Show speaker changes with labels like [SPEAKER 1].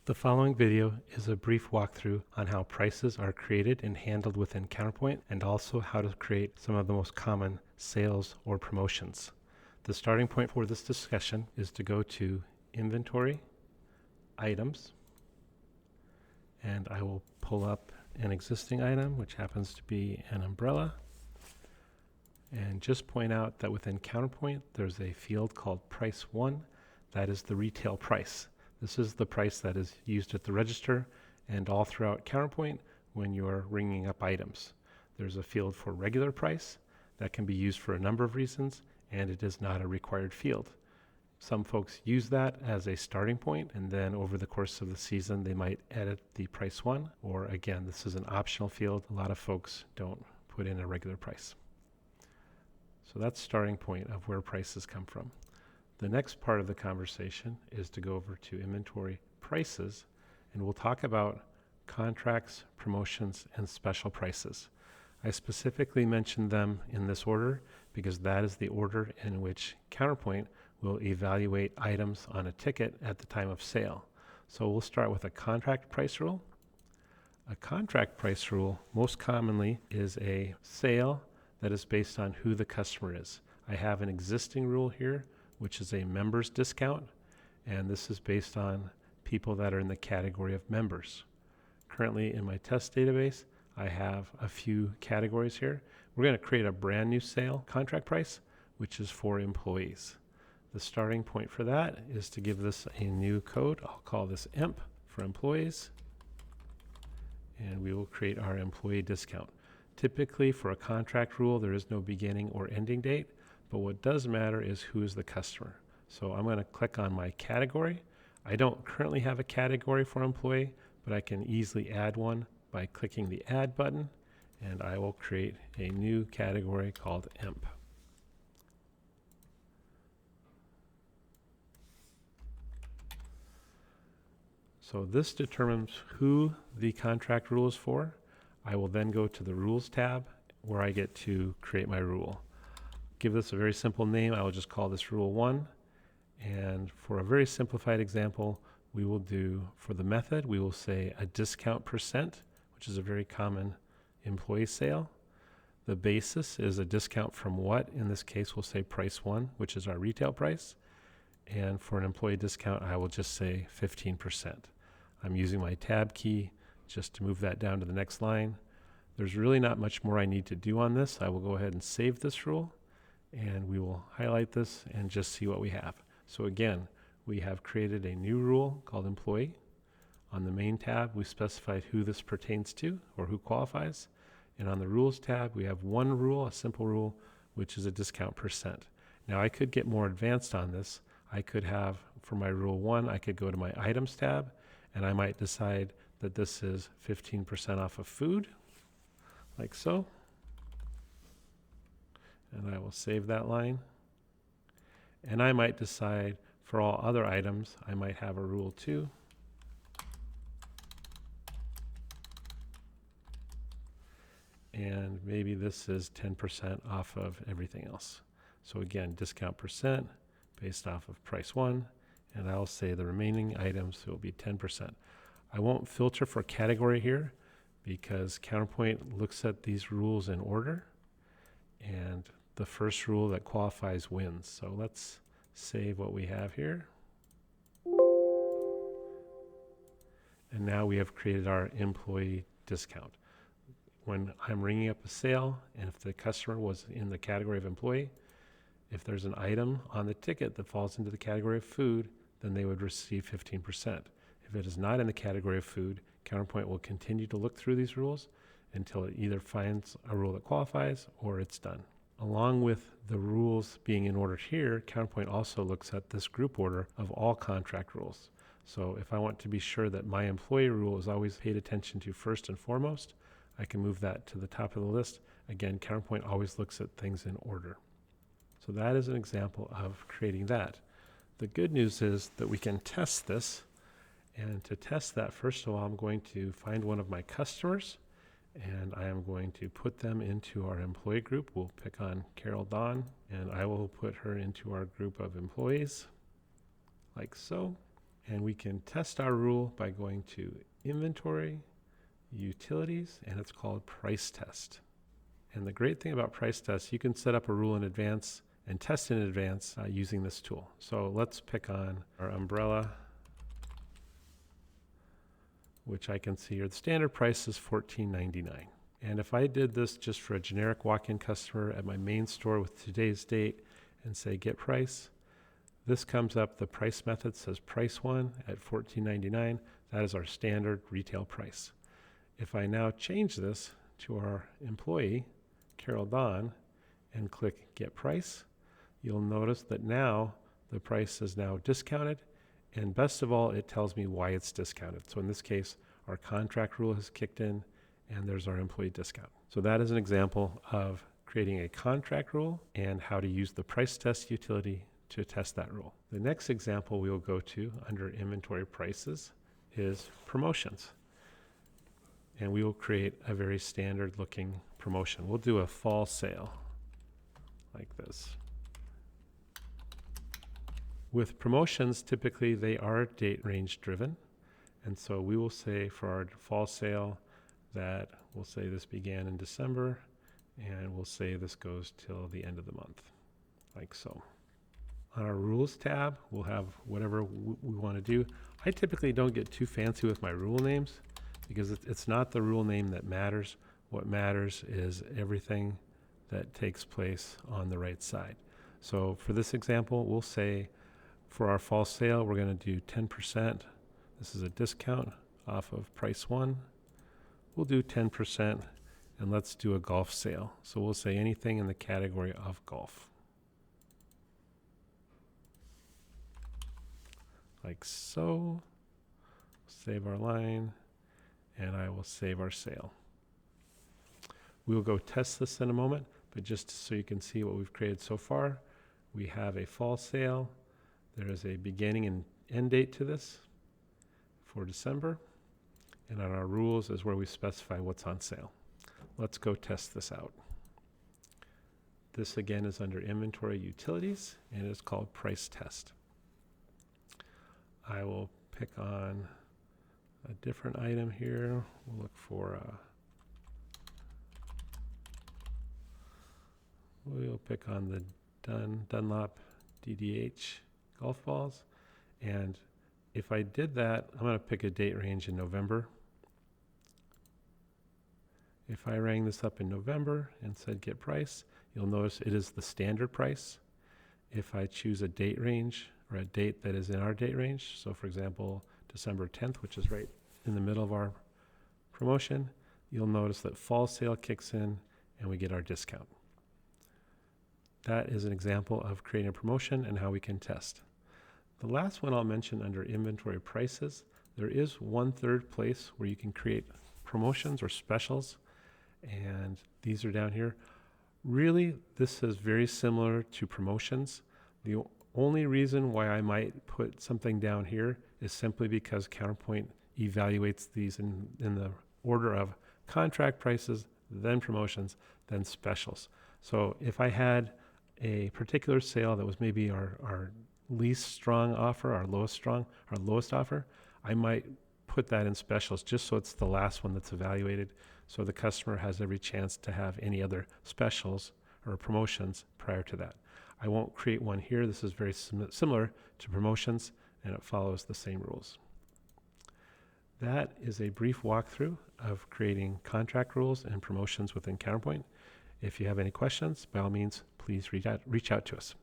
[SPEAKER 1] The following video is a brief walkthrough on how prices are created and handled within Counterpoint, and also how to create some of the most common sales or promotions. The starting point for this discussion is to go to Inventory, Items, and I will pull up an existing item, which happens to be an umbrella, and just point out that within Counterpoint there's a field called Price 1. That is the retail price. This is the price that is used at the register and all throughout Counterpoint when you're ringing up items. There's a field for regular price that can be used for a number of reasons, and it is not a required field. Some folks use that as a starting point, and then over the course of the season they might edit the price one, or again, this is an optional field. A lot of folks don't put in a regular price. So that's starting point of where prices come from. The next part of the conversation is to go over to Inventory Prices, and we'll talk about contracts, promotions, and special prices. I specifically mentioned them in this order because that is the order in which Counterpoint will evaluate items on a ticket at the time of sale. So we'll start with a contract price rule. A contract price rule most commonly is a sale that is based on who the customer is. I have an existing rule here, which is a members discount, and this is based on people that are in the category of members. Currently in my test database, I have a few categories here. We're going to create a brand new sale contract price, which is for employees. The starting point for that is to give this a new code. I'll call this EMP for employees, and we will create our employee discount. Typically for a contract rule, there is no beginning or ending date, but what does matter is who is the customer. So I'm going to click on my category. I don't currently have a category for employee, but I can easily add one by clicking the add button, and I will create a new category called EMP. So this determines who the contract rule is for. I will then go to the Rules tab where I get to create my rule. Give this a very simple name. I will just call this Rule 1. And for a very simplified example, we will do, for the method, we will say a discount percent, which is a very common employee sale. The basis is a discount from what? In this case, we'll say price 1, which is our retail price. And for an employee discount, I will just say 15%. I'm using my tab key just to move that down to the next line. There's really not much more I need to do on this. I will go ahead and save this rule, and we will highlight this and just see what we have. So again, we have created a new rule called employee. On the main tab, we specified who this pertains to or who qualifies. And on the rules tab, we have one rule, a simple rule, which is a discount percent. Now I could get more advanced on this. I could have, for my rule 1, I could go to my items tab, and I might decide that this is 15% off of food, like so. And I will save that line. And I might decide for all other items, I might have a rule 2. And maybe this is 10% off of everything else. So again, discount percent based off of price 1, and I'll say the remaining items will be 10%. I won't filter for category here because Counterpoint looks at these rules in order, and the first rule that qualifies wins. So let's save what we have here. And now we have created our employee discount. When I'm ringing up a sale, and if the customer was in the category of employee, if there's an item on the ticket that falls into the category of food, then they would receive 15%. If it is not in the category of food, Counterpoint will continue to look through these rules until it either finds a rule that qualifies or it's done. Along with the rules being in order here, Counterpoint also looks at this group order of all contract rules. So if I want to be sure that my employee rule is always paid attention to first and foremost, I can move that to the top of the list. Again, Counterpoint always looks at things in order. So that is an example of creating that. The good news is that we can test this. And to test that, first of all, I'm going to find one of my customers, and I am going to put them into our employee group. We'll pick on Carol Dawn, and I will put her into our group of employees, like so. And we can test our rule by going to Inventory, Utilities, and it's called Price Test. And the great thing about Price Test, you can set up a rule in advance and test in advance using this tool. So let's pick on our umbrella, which I can see here. The standard price is $14.99. And if I did this just for a generic walk-in customer at my main store with today's date and say get price, this comes up, the price method says price one at $14.99. That is our standard retail price. If I now change this to our employee, Carol Dawn, and click get price, you'll notice that now the price is now discounted, and best of all, it tells me why it's discounted. So in this case, our contract rule has kicked in, and there's our employee discount. So that is an example of creating a contract rule and how to use the price test utility to test that rule. The next example we will go to under inventory prices is promotions. And we will create a very standard looking promotion. We'll do a fall sale like this. With promotions, typically they are date range driven. And so we will say for our fall sale that we'll say this began in December, and we'll say this goes till the end of the month, like so. On our rules tab, we'll have whatever we want to do. I typically don't get too fancy with my rule names because it's not the rule name that matters. What matters is everything that takes place on the right side. So for this example, we'll say for our fall sale, we're going to do 10%. This is a discount off of price one. We'll do 10%, and let's do a golf sale. So we'll say anything in the category of golf. Like so. Save our line, and I will save our sale. We will go test this in a moment, but just so you can see what we've created so far, we have a fall sale. There is a beginning and end date to this for December, and on our rules is where we specify what's on sale. Let's go test this out. This again is under Inventory Utilities, and it's called Price Test. I will pick on a different item here. We'll look for we'll pick on the Dunlop DDH golf balls. And if I did that, I'm going to pick a date range in November. If I rang this up in November and said get price, you'll notice it is the standard price. If I choose a date range or a date that is in our date range, so for example, December 10th, which is right in the middle of our promotion, you'll notice that fall sale kicks in and we get our discount. That is an example of creating a promotion and how we can test. The last one I'll mention under inventory prices, there is one third place where you can create promotions or specials, and these are down here. Really, this is very similar to promotions. The only reason why I might put something down here is simply because Counterpoint evaluates these in the order of contract prices, then promotions, then specials. So if I had a particular sale that was maybe our least strong offer, our lowest offer, I might put that in specials just so it's the last one that's evaluated, so the customer has every chance to have any other specials or promotions prior to that. I won't create one here. This is very similar to promotions, and it follows the same rules. That is a brief walkthrough of creating contract rules and promotions within Counterpoint. If you have any questions, by all means, please reach out to us.